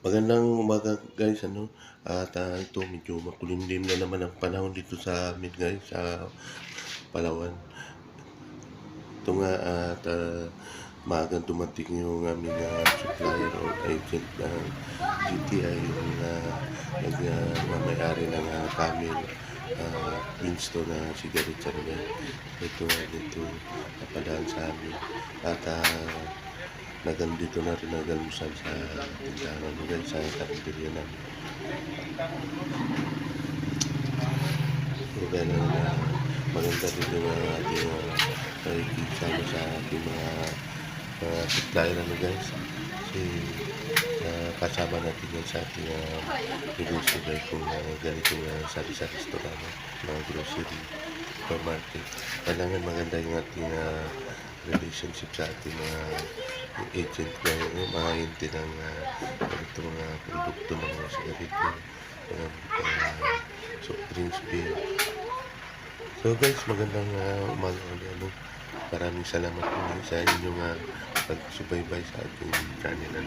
Magandang umaga guys, at ito medyo makulimlim na naman ang panahon dito sa amin guys, sa Palawan. Ito nga at maagang dumating yung aming supplier or agent ng GTI, yung nagmamayari ng Camel Winston na cigarette na ito dito napadaan sa amin. At nagandito na rin nagalusan sa tindahan guys, sa karinderya namin. So, dahil maganda din yung ating nakikita sa ating mga supplier guys. Kasi kasama natin yan sa ating negosyo guys, kung ganitong sari-sari store, mga grocery, supermarket. Kailangan maganda yung ating relationship sa ating mga agent na mga hinti ng ganito mga produkto ng mga sigarilyo, soft drinks, beer. So guys, magandang umaga ulit. Maraming salamat po sa inyong pagsubaybay sa ating channel.